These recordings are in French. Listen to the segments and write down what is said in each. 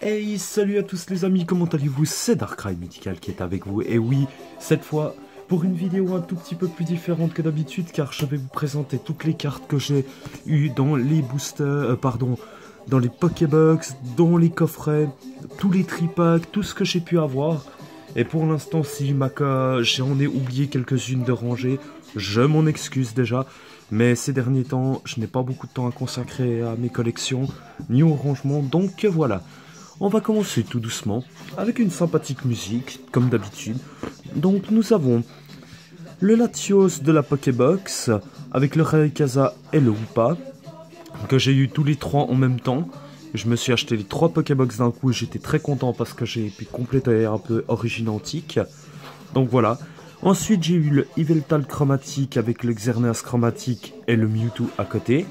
Hey, salut à tous les amis, comment allez-vous? C'est Darkrai Mythical qui est avec vous. Et oui, cette fois, pour une vidéo un tout petit peu plus différente que d'habitude, car je vais vous présenter toutes les cartes que j'ai eues dans les boosters, dans les Pokébox, dans les coffrets, tous les tripacks, tout ce que j'ai pu avoir. Et pour l'instant, si j'en ai oublié quelques-unes de rangées, je m'en excuse déjà. Mais ces derniers temps, je n'ai pas beaucoup de temps à consacrer à mes collections, ni au rangement, donc voilà. On va commencer tout doucement, avec une sympathique musique, comme d'habitude. Donc nous avons le Latios de la Pokébox, avec le Rayquaza et le Hoopa, que j'ai eu tous les trois en même temps. Je me suis acheté les trois Pokébox d'un coup et j'étais très content parce que j'ai pu compléter un peu Origine Antique. Donc voilà. Ensuite j'ai eu le Yveltal chromatique avec le Xerneas chromatique et le Mewtwo à côté,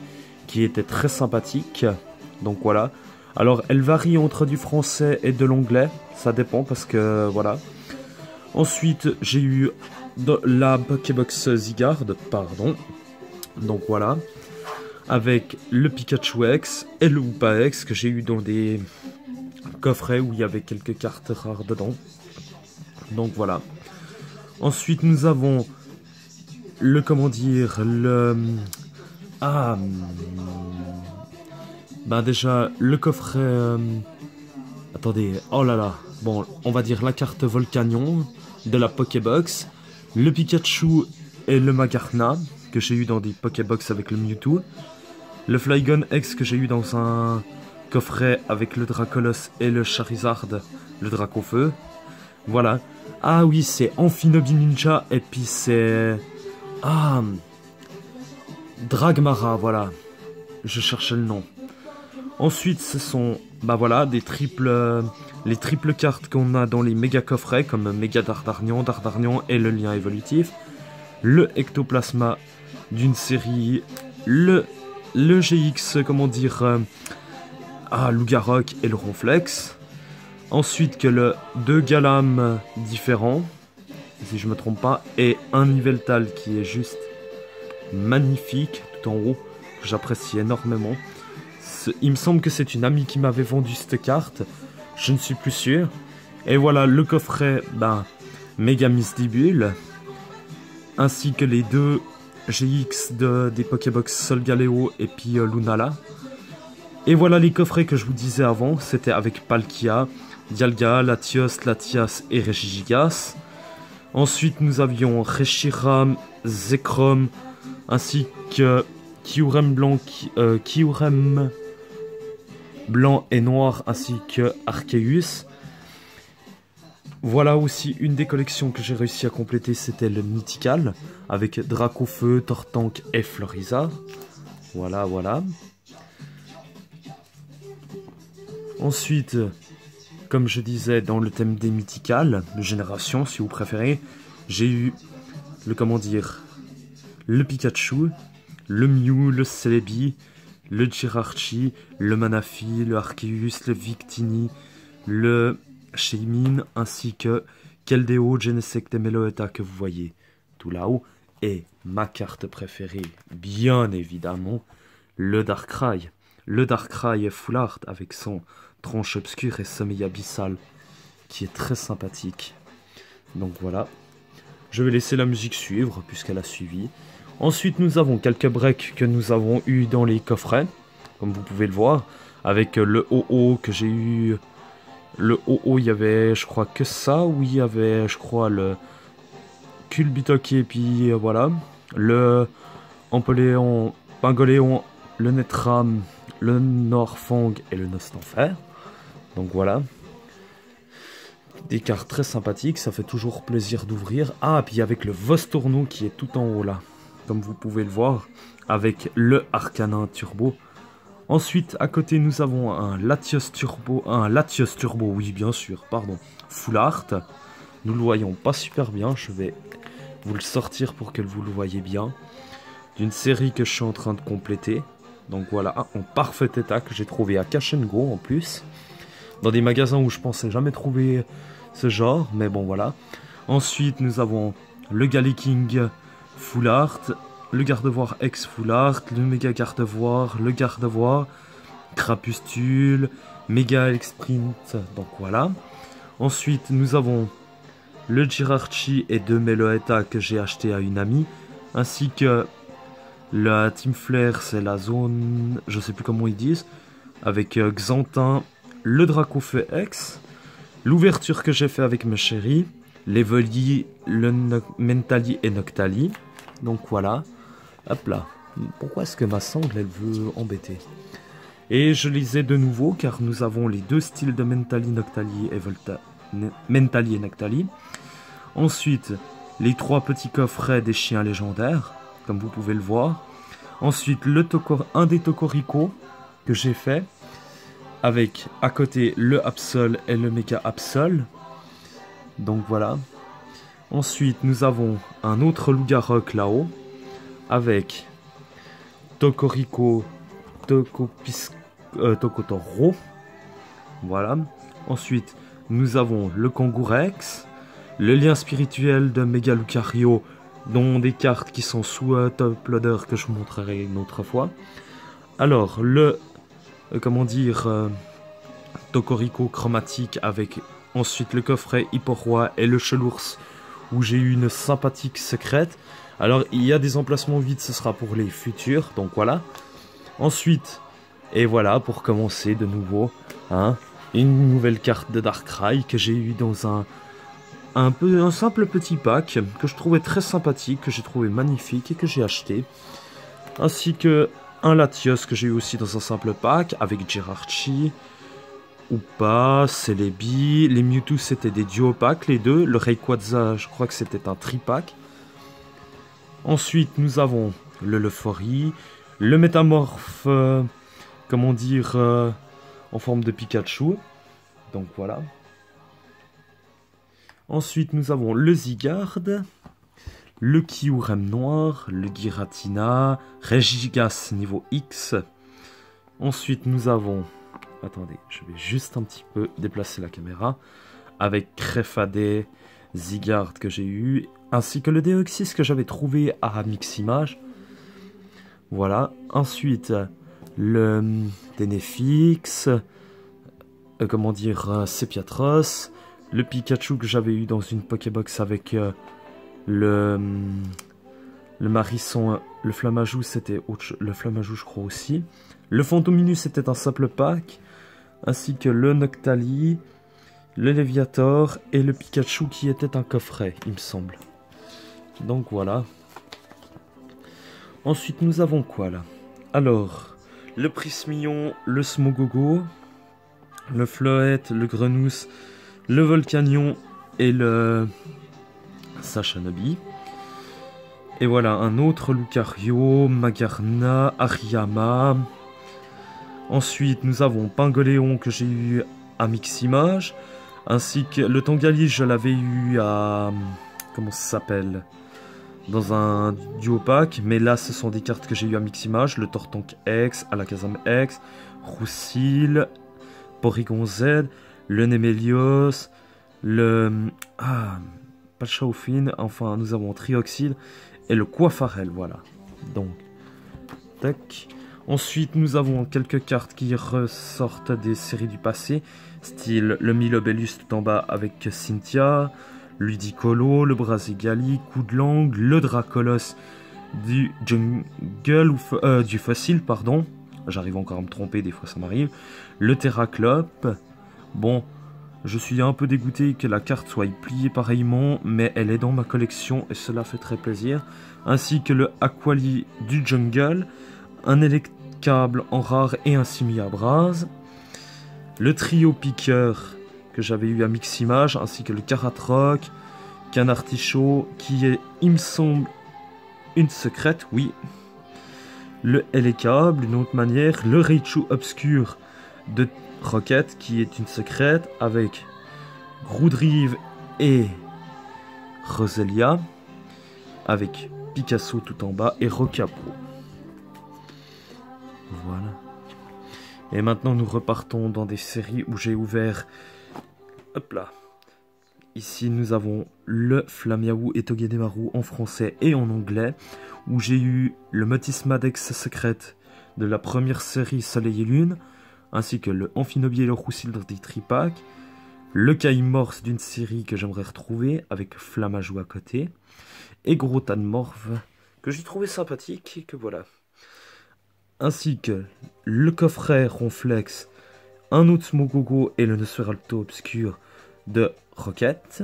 qui était très sympathique. Donc voilà. Alors elle varie entre du français et de l'anglais, ça dépend parce que voilà. Ensuite j'ai eu la Pokébox Zygarde, pardon. Donc voilà. Avec le Pikachu X et le Hoopa X que j'ai eu dans des coffrets où il y avait quelques cartes rares dedans. Donc voilà. Ensuite nous avons le déjà le coffret attendez, oh là là. Bon, on va dire la carte Volcanion de la Pokébox, le Pikachu et le Magarna que j'ai eu dans des Pokébox avec le Mewtwo, le Flygon X que j'ai eu dans un coffret avec le Dracolos et le Charizard, le Dracofeu. Voilà. Ah oui, c'est Amphinobi Ninja et puis c'est... Dragmara, voilà. Je cherchais le nom. Ensuite, ce sont, voilà, les triples cartes qu'on a dans les méga coffrets, comme Méga Dardarnian et le lien évolutif. Le Ectoplasma d'une série, le GX, Lougarok et le Ronflex. Ensuite que le 2 Galam différents, si je me trompe pas, et un Yveltal qui est juste magnifique, tout en haut, que j'apprécie énormément. Il me semble que c'est une amie qui m'avait vendu cette carte, je ne suis plus sûr. Et voilà le coffret, Mega Misdibule, ainsi que les deux GX des Pokébox Solgaleo et puis Lunala. Et voilà les coffrets que je vous disais avant, c'était avec Palkia, Dialga, Latios, Latias et Regigigas. Ensuite nous avions Reshiram, Zekrom, ainsi que Kyurem blanc et noir, ainsi que Arceus. Voilà aussi une des collections que j'ai réussi à compléter, c'était le Mythical, avec Dracofeu, Tortank et Floriza. Voilà, voilà. Ensuite, comme je disais, dans le thème des Mythicals, de génération si vous préférez, j'ai eu le Pikachu, le Mew, le Celebi, le Jirachi, le Manafi, le Arceus, le Victini, le Shaymin, ainsi que Keldeo, Genesect et Meloetta que vous voyez tout là-haut. Et ma carte préférée, bien évidemment, le Darkrai. Le Darkrai Full Art avec son tranche obscure et sommeil abyssal qui est très sympathique. Donc voilà. Je vais laisser la musique suivre puisqu'elle a suivi. Ensuite nous avons quelques breaks que nous avons eu dans les coffrets, comme vous pouvez le voir, avec le OO que j'ai eu. Le OO, il y avait je crois que ça, où il y avait je crois le Kulbitoki et puis voilà. Le Empoléon, Pingoléon, le Netram, le Norfang et le Nostanfer. Donc voilà. Des cartes très sympathiques, ça fait toujours plaisir d'ouvrir. Ah, puis avec le Vostournou qui est tout en haut là, comme vous pouvez le voir, avec le Arcanin Turbo. Ensuite, à côté, nous avons un Latios Turbo, oui bien sûr, pardon, Full Art. Nous le voyons pas super bien, je vais vous le sortir pour que vous le voyez bien. D'une série que je suis en train de compléter. Donc voilà, en parfait état, que j'ai trouvé à Cash & Go en plus. Dans des magasins où je pensais jamais trouver ce genre, mais bon voilà. Ensuite nous avons le Galeking Full Art, le Gardevoir X Full Art, le Méga Gardevoir, le Gardevoir, Crapustule, Mega Sprint, donc voilà. Ensuite, nous avons le Jirachi et 2 Meloetta que j'ai acheté à une amie, ainsi que la Team Flare, c'est la zone, je sais plus comment ils disent, avec Xantin, le Dracofeu X, l'ouverture que j'ai fait avec mes chéris, l'Evoli, le Mentali et Noctali. Donc voilà, hop là. Pourquoi est-ce que ma sangle, elle veut embêter? Et je les ai de nouveau, car nous avons les 2 styles de Mentali, Noctali et Mentali et Noctali. Ensuite, les 3 petits coffrets des chiens légendaires, comme vous pouvez le voir. Ensuite, un des Tokoriko que j'ai fait, avec à côté le Absol et le Méga Absol. Donc voilà. Ensuite, nous avons un autre Loup-Garok là-haut, avec Tokoriko, Tokotoro. Voilà. Ensuite, nous avons le Kangourex, le lien spirituel de Mega Lucario, dont des cartes qui sont sous top loader que je vous montrerai une autre fois. Alors, le Tokoriko chromatique avec ensuite le coffret Hipporoi et le Chelours où j'ai eu une sympathique secrète. Alors, il y a des emplacements vides, ce sera pour les futurs, donc voilà. Ensuite, et voilà, pour commencer de nouveau, hein, une nouvelle carte de Darkrai que j'ai eu dans un simple petit pack que je trouvais très sympathique, que j'ai trouvé magnifique et que j'ai acheté. Ainsi que un Latios que j'ai eu aussi dans un simple pack avec Jirachi, ou pas, Celebi, les Mewtwo c'était des duo packs les deux, le Rayquaza je crois que c'était un tripack. Ensuite nous avons le Lefori, le Métamorphe, en forme de Pikachu, donc voilà. Ensuite, nous avons le Zygarde, le Kyurem noir, le Giratina, Regigas niveau X. Ensuite, nous avons... Attendez, je vais juste un petit peu déplacer la caméra. Avec Crefadé, Zygarde que j'ai eu, ainsi que le Deoxys que j'avais trouvé à Miximage. Voilà. Ensuite, le Tenefix, Sepiatros. Le Pikachu que j'avais eu dans une Pokébox avec le Marisson, le Flammajou, c'était le Flammajou je crois aussi. Le Fantominus c'était un simple pack, ainsi que le Noctali, le Léviator et le Pikachu qui était un coffret, il me semble. Donc voilà. Ensuite nous avons quoi là? Alors, le Prismillon, le Smogogo, le Floette, le Grenousse, le Volcanion et le Sashanobi. Et voilà, un autre Lucario, Magarna, Ariyama. Ensuite, nous avons Pingoléon que j'ai eu à Miximage. Ainsi que le Tangali, je l'avais eu à... Comment ça s'appelle? Dans un duo pack. Mais là, ce sont des cartes que j'ai eu à Miximage. Le Tortank X, Alakazam X, Roussil, Porygon Z, le Nemelios, pas le Chaufin, enfin nous avons Trioxide et le Coiffarel, voilà. Donc, tac. Ensuite, nous avons quelques cartes qui ressortent des séries du passé, style le Milobellus tout en bas avec Cynthia, Ludicolo, le Brazigali, Coup de langue, le Dracolos du Jungle, du Fossile, pardon. J'arrive encore à me tromper, des fois ça m'arrive. Le Terraclope. Bon, je suis un peu dégoûté que la carte soit pliée pareillement, mais elle est dans ma collection et cela fait très plaisir. Ainsi que le Aquali du Jungle, un Electabl en rare et un Simiabras. Le trio Piqueur que j'avais eu à Miximage, ainsi que le Karatroc, Canartichaud, qui est, il me semble, une secrète, oui. Le Elecable, d'une autre manière, le Raichu Obscur de Rocket, qui est une secrète, avec Groudrive et Roselia, avec Picasso tout en bas et Rocapo. Voilà. Et maintenant nous repartons dans des séries où j'ai ouvert... Hop là. Ici nous avons le Flamiaou et Togedemaru en français et en anglais, où j'ai eu le Motismadex secrète de la première série Soleil et Lune, ainsi que le Amphinobie et le Rousildre des Tripac, le Caïmorse d'une série que j'aimerais retrouver, avec Flamajou à côté, et Grotanmorph, que j'ai trouvé sympathique, et que voilà. Ainsi que le coffret Ronflex, un Outsmogogo et le Nosferalto Obscur de Rocket,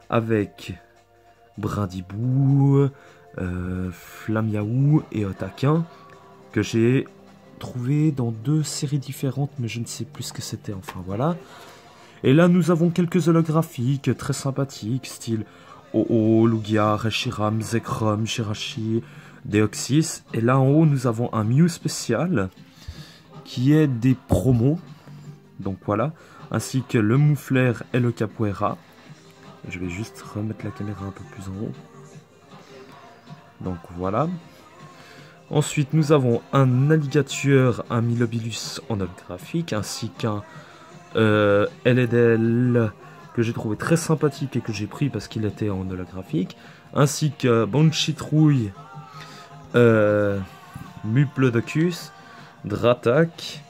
avec Brindibou, Flamiaou et Otaquin, que j'ai trouvé dans 2 séries différentes, mais je ne sais plus ce que c'était, enfin voilà. Et là, nous avons quelques holographiques très sympathiques, style Oo, Lugia, Reshiram, Zekrom, Shirashi, Deoxys. Et là en haut, nous avons un Mew spécial, qui est des promos, donc voilà, ainsi que le Moufleur et le Capoeira. Je vais juste remettre la caméra un peu plus en haut. Donc voilà. Ensuite, nous avons un Alligator, un Milobilus en holographique, ainsi qu'un LDL que j'ai trouvé très sympathique et que j'ai pris parce qu'il était en holographique, ainsi que Banshee-Trouille, Muplodocus, Dratak,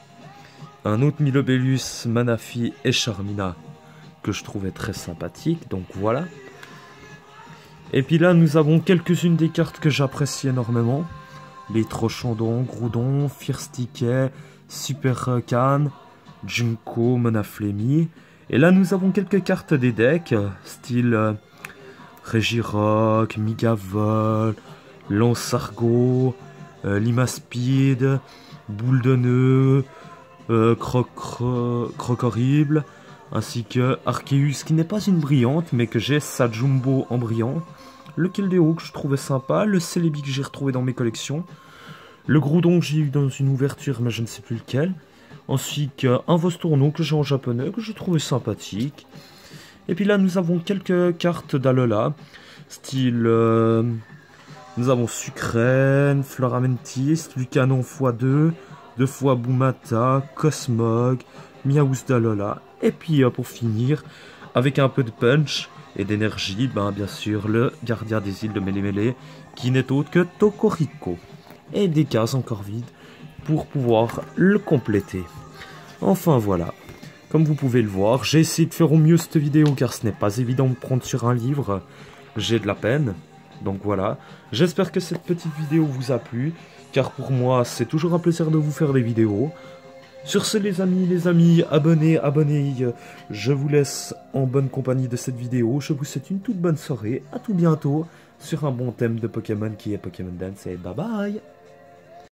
un autre Milobellus, Manafi et Charmina que je trouvais très sympathique, donc voilà. Et puis là, nous avons quelques-unes des cartes que j'apprécie énormément. Les Trochandon, Groudon, Firstiquet, Super Khan, Junko, Monaflemi. Et là, nous avons quelques cartes des decks, style Regirock, Migavol, Lance-Argot, Limaspeed, Boule de Nœud, Croc-Horrible, ainsi que Arceus, qui n'est pas une brillante, mais que j'ai sa Jumbo en brillant. Le Keldeo que je trouvais sympa, le Celebi que j'ai retrouvé dans mes collections, le Groudon que j'ai eu dans une ouverture, mais je ne sais plus lequel. Ensuite, un Vostourneau que j'ai en japonais, que j'ai trouvé sympathique. Et puis là, nous avons quelques cartes d'Alola, style... nous avons Sucrène, Floramentis, Lucanon x2, 2 fois Boumata, Cosmog, Miaous d'Alola. Et puis pour finir, avec un peu de punch et d'énergie, bien sûr, le gardien des îles de Mélémélé, qui n'est autre que Tokoriko. Et des cases encore vides pour pouvoir le compléter. Enfin voilà, comme vous pouvez le voir, j'ai essayé de faire au mieux cette vidéo car ce n'est pas évident de prendre sur un livre, j'ai de la peine. Donc voilà, j'espère que cette petite vidéo vous a plu, car pour moi c'est toujours un plaisir de vous faire des vidéos. Sur ce les amis, abonnez, je vous laisse en bonne compagnie de cette vidéo, je vous souhaite une toute bonne soirée, à tout bientôt, sur un bon thème de Pokémon qui est Pokémon Dance, et bye bye.